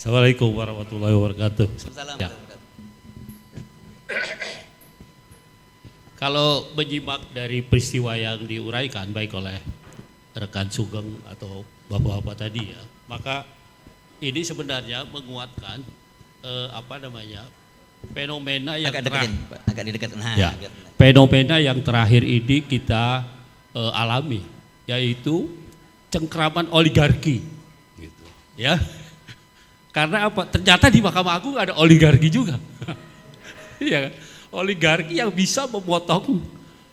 Assalamualaikum warahmatullahi wabarakatuh. Assalamualaikum. Ya. Kalau menyimak dari peristiwa yang diuraikan baik oleh rekan Sugeng atau bapak-bapak tadi ya, maka ini sebenarnya menguatkan fenomena yang agak didekat. Nah, ya, fenomena yang terakhir ini kita alami, yaitu cengkraman oligarki, gitu, ya. Karena apa? Ternyata di Mahkamah Agung ada oligarki juga, iya, oligarki yang bisa memotong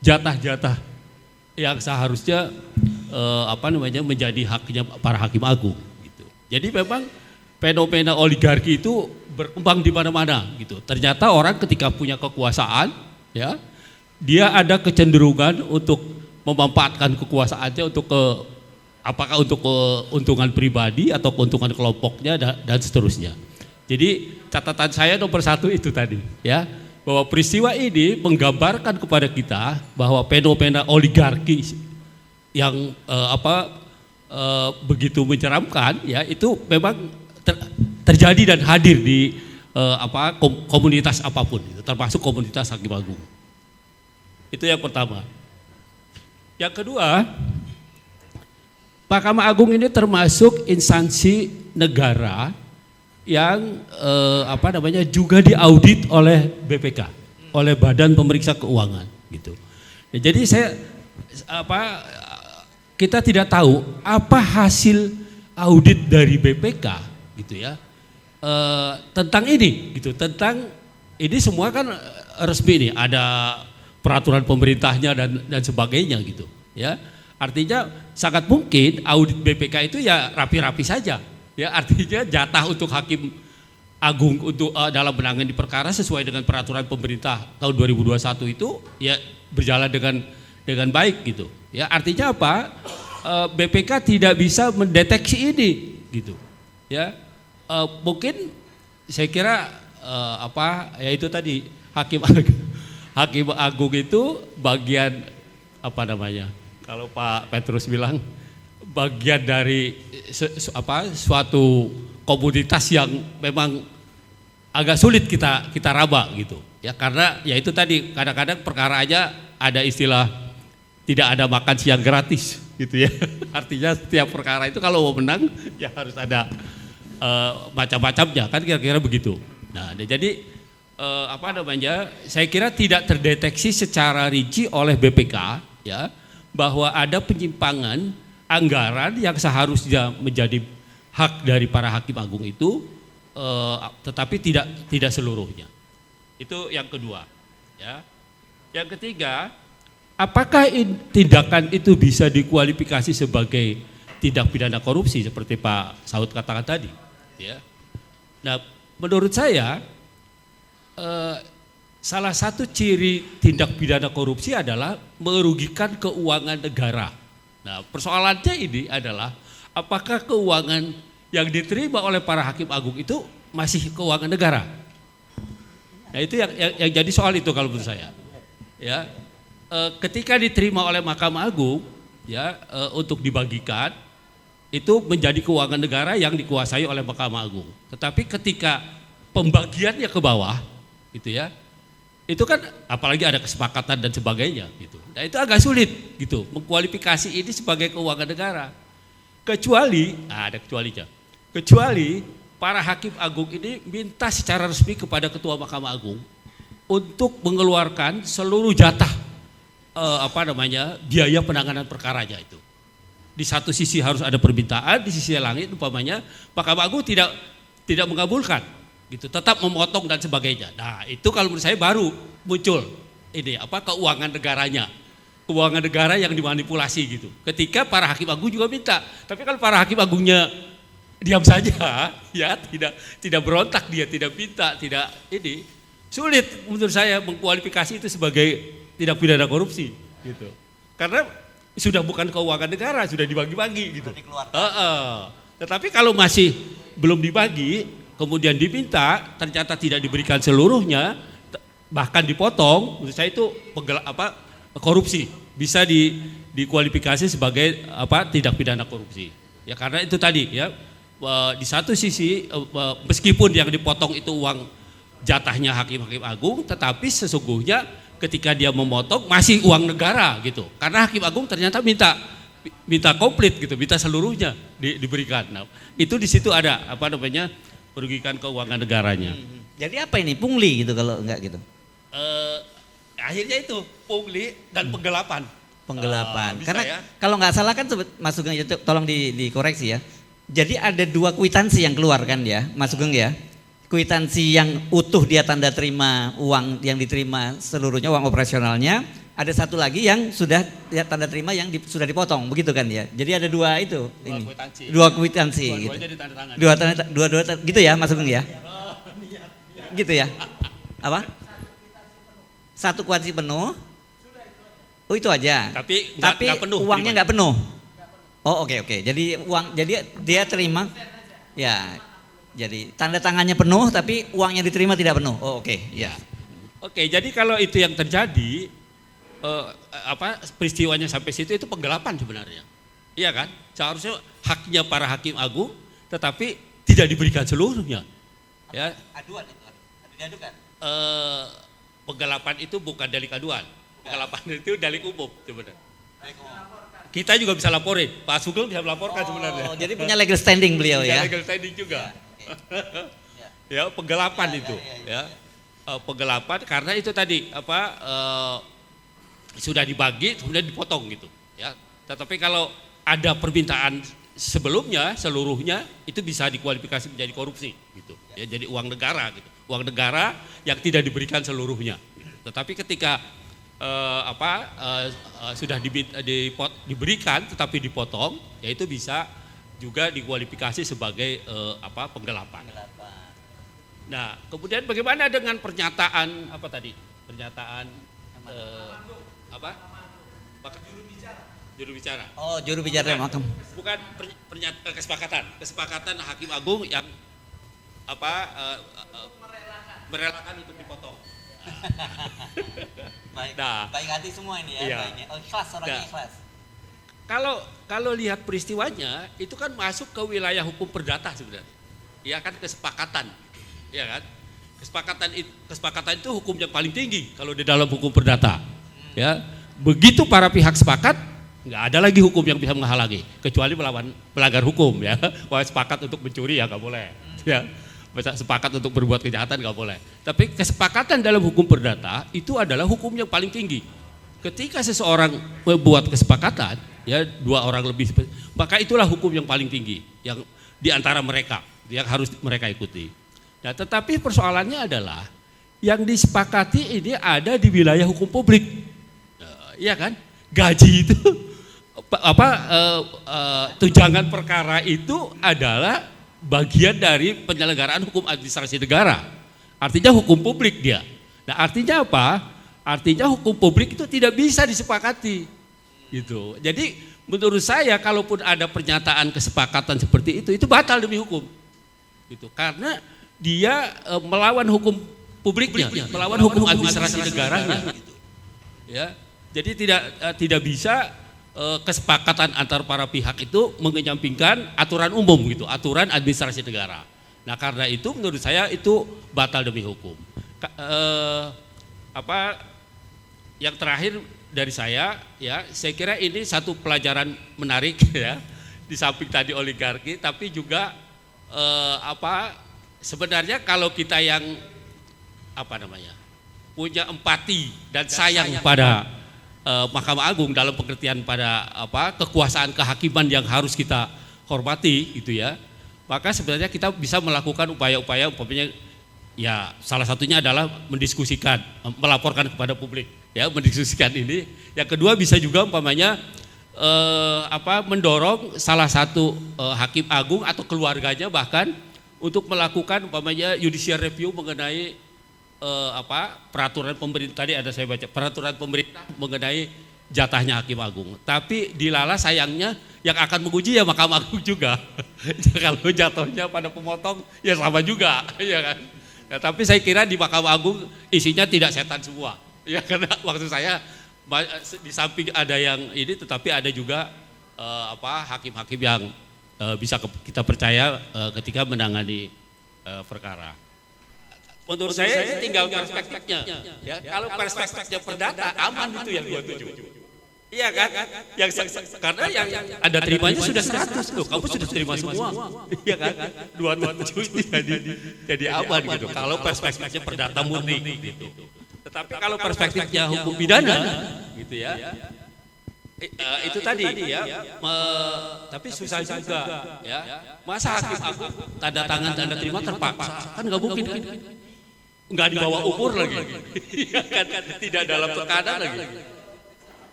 jatah-jatah yang seharusnya menjadi haknya para hakim agung, gitu. Jadi memang fenomena oligarki itu berkembang di mana-mana, gitu. Ternyata orang ketika punya kekuasaan, ya, dia ada kecenderungan untuk memanfaatkan kekuasaannya untuk apakah untuk keuntungan pribadi atau keuntungan kelompoknya dan seterusnya. Jadi catatan saya nomor satu itu tadi, ya, bahwa peristiwa ini menggambarkan kepada kita bahwa fenomena oligarki yang begitu menyeramkan, ya, itu memang terjadi dan hadir di komunitas apapun, termasuk komunitas hakim agung. Itu yang pertama. Yang kedua, Mahkamah Agung ini termasuk instansi negara yang juga diaudit oleh BPK, oleh Badan Pemeriksa Keuangan, gitu. Ya, jadi kita tidak tahu apa hasil audit dari BPK, gitu ya, tentang ini, gitu, tentang ini semua kan resmi nih, ada peraturan pemerintahnya dan sebagainya, gitu, ya. Artinya sangat mungkin audit BPK itu ya rapi-rapi saja, ya, artinya jatah untuk hakim agung untuk dalam menangani perkara sesuai dengan peraturan pemerintah tahun 2021 itu ya berjalan dengan baik, gitu, ya. Artinya apa? BPK tidak bisa mendeteksi ini, gitu, ya. Mungkin saya kira ya itu tadi hakim agung itu bagian kalau Pak Petrus bilang bagian dari suatu komoditas yang memang agak sulit kita raba, gitu, ya, karena ya itu tadi kadang-kadang perkara aja ada istilah tidak ada makan siang gratis, gitu ya. Artinya setiap perkara itu kalau mau menang ya harus ada macam-macamnya, kan kira-kira begitu. Nah, jadi saya kira tidak terdeteksi secara rinci oleh BPK, ya, bahwa ada penyimpangan anggaran yang seharusnya menjadi hak dari para hakim agung itu, tetapi tidak seluruhnya. Itu yang kedua, ya. Yang ketiga, apakah tindakan itu bisa dikualifikasi sebagai tindak pidana korupsi seperti Pak Saud katakan tadi, ya. Nah, menurut saya salah satu ciri tindak pidana korupsi adalah merugikan keuangan negara. Nah, persoalannya ini adalah apakah keuangan yang diterima oleh para hakim agung itu masih keuangan negara? Nah, itu yang jadi soal itu kalau menurut saya. Ya, ketika diterima oleh Mahkamah Agung, ya, untuk dibagikan itu menjadi keuangan negara yang dikuasai oleh Mahkamah Agung. Tetapi ketika pembagiannya ke bawah, gitu ya, itu kan apalagi ada kesepakatan dan sebagainya, gitu. Nah, itu agak sulit, gitu, mengkualifikasi ini sebagai keuangan negara. Kecuali ada kecualinya. Kecuali para hakim agung ini minta secara resmi kepada Ketua Mahkamah Agung untuk mengeluarkan seluruh jatah biaya penanganan perkaranya itu. Di satu sisi harus ada permintaan, di sisi lain umpamanya Mahkamah Agung tidak mengabulkan, gitu, tetap memotong dan sebagainya. Nah, itu kalau menurut saya baru muncul ini keuangan negaranya, keuangan negara yang dimanipulasi, gitu. Ketika para hakim agung juga minta, tapi kalau para hakim agungnya diam saja, ya, tidak berontak, dia tidak minta, tidak ini, sulit menurut saya mengkualifikasi itu sebagai tindak pidana korupsi, gitu. Karena sudah bukan keuangan negara, sudah dibagi-bagi, gitu. Tetapi kalau masih belum dibagi, kemudian diminta, ternyata tidak diberikan seluruhnya, bahkan dipotong, menurut saya itu korupsi, bisa dikualifikasi sebagai tindak pidana korupsi. Ya, karena itu tadi, ya, di satu sisi meskipun yang dipotong itu uang jatahnya hakim-hakim agung, tetapi sesungguhnya ketika dia memotong masih uang negara gitu. Karena hakim agung ternyata minta komplit gitu, minta seluruhnya diberikan. Nah, itu di situ ada merugikan keuangan negaranya. Jadi apa ini pungli gitu kalau enggak gitu? Akhirnya itu pungli dan penggelapan. Karena ya? kalau nggak salah kan Mas Sugeng, tolong dikoreksi ya. Jadi ada 2 kwitansi yang keluar kan ya, Mas Sugeng ya. Kwitansi yang utuh dia tanda terima uang yang diterima seluruhnya, uang operasionalnya. Ada satu lagi yang sudah dia tanda terima yang sudah dipotong, begitu kan ya. Jadi ada 2 itu. Dua kwitansi. Gitu. Dua gitu ya Mas Sugeng ya. Gitu ya. Apa? Satu kwitansi penuh. Oh itu aja. Tapi nggak penuh, uangnya nggak penuh. Oh oke. Jadi dia terima. Ya. Jadi tanda tangannya penuh tapi uangnya diterima tidak penuh. Oh oke. Ya. Oke, jadi kalau itu yang terjadi peristiwanya sampai situ itu penggelapan sebenarnya. Iya kan? Seharusnya haknya para hakim agung tetapi tidak diberikan seluruhnya. Ya. Aduan itu. Diadukan. Penggelapan itu bukan delik aduan. Penggelapan itu delik umum sebenarnya. Kita juga bisa laporin, Pak Sugeng bisa melaporkan sebenarnya. Jadi punya legal standing beliau ya. Legal standing juga. Ya, penggelapan itu. Ya. Penggelapan karena itu tadi sudah dibagi kemudian dipotong gitu. Ya. Tetapi kalau ada permintaan sebelumnya seluruhnya itu bisa dikualifikasi menjadi korupsi gitu. Ya, jadi uang negara gitu. Uang negara yang tidak diberikan seluruhnya. Tetapi ketika sudah diberikan tetapi dipotong, yaitu bisa juga dikualifikasi sebagai penggelapan. Nah, kemudian bagaimana dengan pernyataan Pernyataan juru bicara. Oh, juru bicara makam. Bukan kesepakatan hakim agung yang merelakan untuk dipotong. Baik hati semua ini ya. Iya. Ikhlas, orangnya ikhlas. Kalau lihat peristiwanya itu kan masuk ke wilayah hukum perdata sebenarnya. Ya kan kesepakatan. Ya kan? Kesepakatan itu hukum yang paling tinggi kalau di dalam hukum perdata. Ya. Begitu para pihak sepakat, nggak ada lagi hukum yang bisa menghalangi kecuali melawan pelanggar hukum ya. Kalau sepakat untuk mencuri ya nggak boleh. Ya. Sepakat untuk berbuat kejahatan nggak boleh. Tapi kesepakatan dalam hukum perdata itu adalah hukum yang paling tinggi. Ketika seseorang membuat kesepakatan, ya 2 orang lebih, maka itulah hukum yang paling tinggi yang diantara mereka yang harus mereka ikuti. Nah, tetapi persoalannya adalah yang disepakati ini ada di wilayah hukum publik, iya kan? Gaji itu tunjangan perkara itu adalah bagian dari penyelenggaraan hukum administrasi negara. Artinya hukum publik dia. Nah, artinya apa? Artinya hukum publik itu tidak bisa disepakati. Gitu. Jadi menurut saya kalaupun ada pernyataan kesepakatan seperti itu batal demi hukum. Gitu. Karena dia melawan hukum publiknya, melawan hukum administrasi negaranya. Gitu. Ya. Jadi tidak bisa kesepakatan antar para pihak itu mengenyampingkan aturan umum gitu, aturan administrasi negara. Nah, karena itu menurut saya itu batal demi hukum. Yang terakhir dari saya kira ini satu pelajaran menarik ya, di samping tadi oligarki, tapi juga sebenarnya kalau kita yang punya empati dan sayang pada Mahkamah Agung dalam pengertian pada kekuasaan kehakiman yang harus kita hormati gitu ya, maka sebenarnya kita bisa melakukan upaya-upaya umpamanya ya salah satunya adalah mendiskusikan, melaporkan kepada publik ya, mendiskusikan ini. Yang kedua bisa juga umpamanya mendorong salah satu hakim agung atau keluarganya bahkan untuk melakukan umpamanya judicial review mengenai peraturan pemerintah. Tadi ada saya baca peraturan pemerintah mengenai jatahnya hakim agung. Tapi dilala sayangnya yang akan menguji ya Mahkamah Agung juga. Kalau jatuhnya pada pemotong ya sama juga, ya kan. Ya, tapi saya kira di Mahkamah Agung isinya tidak setan semua. Ya karena waktu saya di samping ada yang ini, tetapi ada juga hakim-hakim yang bisa kita percaya ketika menangani perkara. Menurut saya tinggal perspektifnya. Ya, kalau perspektifnya perdata aman itu yang 27. Iya kan? Karena yang Anda terimanya sudah 100 loh, kamu sudah terima semua. Iya kan? 27 jadi aman gitu. Kalau perspektifnya perdata murni gitu. Tetapi kalau perspektifnya hukum pidana gitu ya. Itu tadi ya, tapi susah juga ya. Masa hakim agung tanda tangan tanda terima terpaksa kan nggak mungkin kan? Nggak di bawah umur lagi, kan tidak dalam tekanan lagi.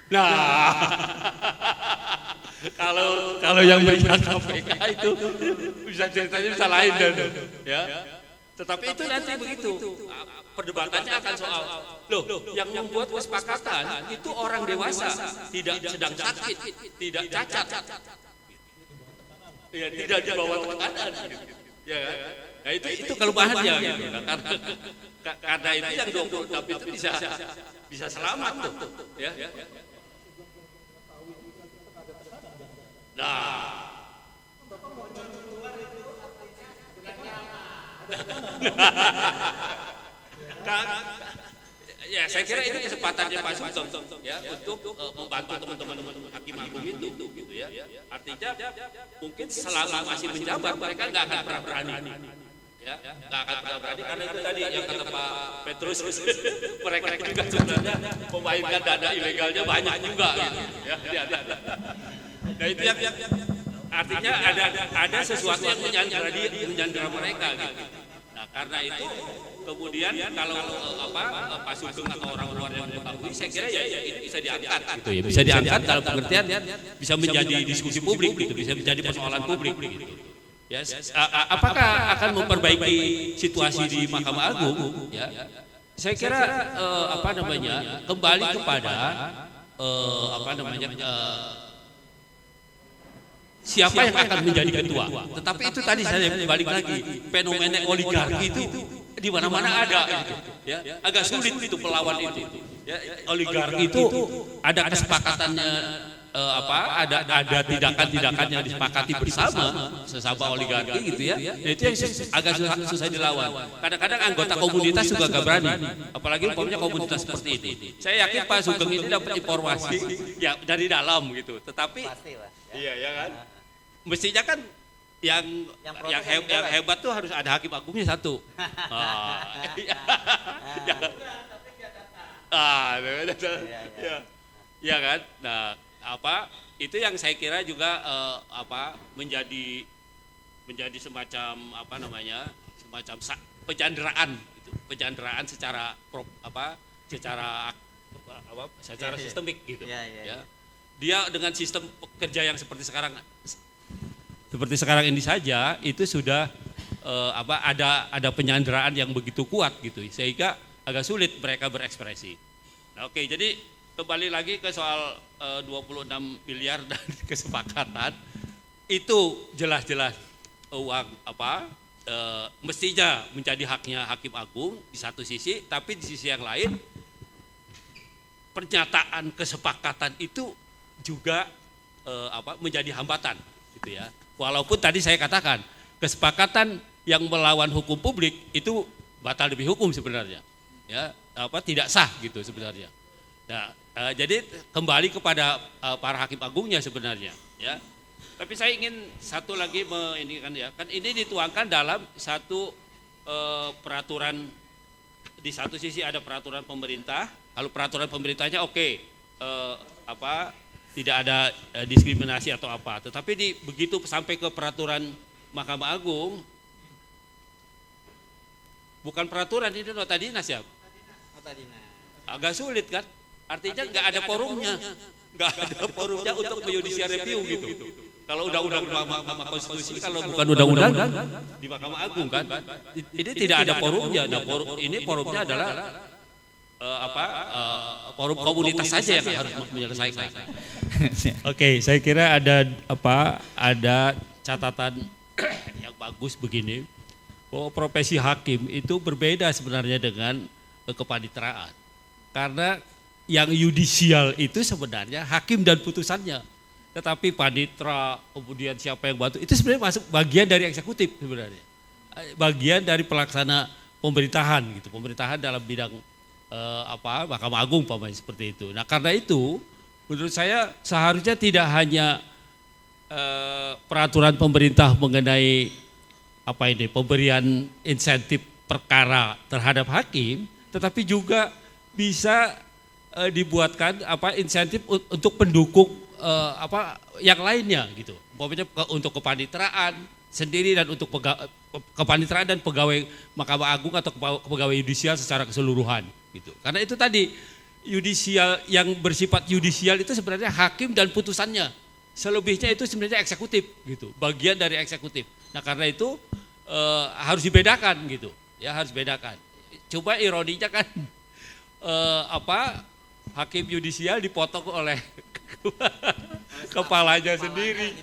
Nah, kalau yang berikan KPK itu bisa ceritanya bisa lain dan ya. Tetapi itu nanti begitu. Perdebatannya akan soal, loh yang membuat kesepakatan itu orang dewasa, tidak sedang sakit, tidak cacat, ya, tidak di bawah tekanan, ya kan? Nah itu kelemahannya, gitu. Karena itu yang 26 itu bisa selamat tuh, ya. Nah. Ya saya kira itu kesempatannya Pak Sugeng ya untuk membantu teman-teman hakim agung itu gitu ya. Artinya mungkin selama masih menjabat mereka nggak akan pernah berani ya, nggak akan pernah berani karena itu tadi yang kata Pak Petrus mereka juga sebenarnya memainkan dana ilegalnya banyak juga gitu ya. Nah itu yang artinya ada sesuatu yang menyandera mereka gitu. Nah, karena itu kemudian kalau Pak Sugeng atau orang luar yang mengetahui, saya kira ya itu bisa diangkat gitu ya, bisa diangkat dalam pengertian bisa menjadi diskusi publik gitu, bisa menjadi persoalan publik gitu. Ya, apakah akan memperbaiki situasi di Mahkamah Agung? Ya, saya kira kembali kepada siapa yang akan menjadi ketua. Tetapi itu tadi saya balik lagi, fenomena oligarki itu di mana-mana ada gitu. Ya, agak sulit itu melawan itu. Ya, oligarki itu ada kesepakatannya ada tindakan-tindakan yang disepakati bersama sesama oligarki gitu ya. Itu yang agak susah dilawan. Kadang-kadang anggota komunitas juga gak berani, apalagi umpamanya komunitas seperti ini. Saya yakin Pak Sugeng ini dapat informasi ya dari dalam gitu. Tetapi iya ya kan. Mestinya kan yang hebat tuh harus ada hakim agungnya satu. Ya kan. Nah, itu yang saya kira juga menjadi semacam semacam penyanderaan gitu. Penyanderaan secara sistemik gitu. Ya. Dia dengan sistem kerja yang seperti sekarang ini saja itu sudah ada penyanderaan yang begitu kuat gitu sehingga agak sulit mereka berekspresi. Nah, oke, jadi kembali lagi ke soal 26 miliar dan kesepakatan itu jelas-jelas uang mestinya menjadi haknya hakim agung di satu sisi, tapi di sisi yang lain pernyataan kesepakatan itu juga menjadi hambatan gitu ya. Walaupun tadi saya katakan kesepakatan yang melawan hukum publik itu batal demi hukum sebenarnya, ya tidak sah gitu sebenarnya. Nah, jadi kembali kepada para hakim agungnya sebenarnya, ya. Tapi saya ingin satu lagi kan ini dituangkan dalam satu peraturan. Di satu sisi ada peraturan pemerintah, kalau peraturan pemerintahnya tidak ada diskriminasi atau apa, tetapi begitu sampai ke peraturan Mahkamah Agung, bukan peraturan ini nota dinas ya, agak sulit kan, artinya nggak ada forumnya untuk judicial review gitu. Kalau undang-undang Mahkamah Konstitusi, kalau bukan undang-undang di Mahkamah Agung kan, ini tidak ada forumnya. Nah, ini forumnya adalah forum komunitas saja yang harus menyelesaikan. Oke, saya kira ada catatan yang bagus begini, bahwa profesi hakim itu berbeda sebenarnya dengan kepaniteraan. Karena yang yudisial itu sebenarnya hakim dan putusannya. Tetapi panitra, kemudian siapa yang bantu, itu sebenarnya masuk bagian dari eksekutif sebenarnya. Bagian dari pelaksana pemerintahan gitu, pemerintahan dalam bidang Mahkamah Agung umpamanya seperti itu. Nah karena itu menurut saya seharusnya tidak hanya peraturan pemerintah mengenai pemberian insentif perkara terhadap hakim, tetapi juga bisa dibuatkan insentif untuk pendukung yang lainnya gitu. Umpamanya untuk kepaniteraan sendiri dan untuk kepaniteraan dan pegawai Mahkamah Agung atau pegawai yudisial secara keseluruhan gitu. Karena itu tadi yudisial yang bersifat yudisial itu sebenarnya hakim dan putusannya. Selebihnya itu sebenarnya eksekutif gitu, bagian dari eksekutif. Nah, karena itu harus dibedakan gitu. Ya, harus bedakan. Coba ironinya kan hakim yudisial dipotong oleh kepalanya sendiri.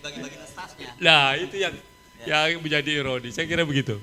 Nah, itu yang menjadi ironi. Saya kira begitu.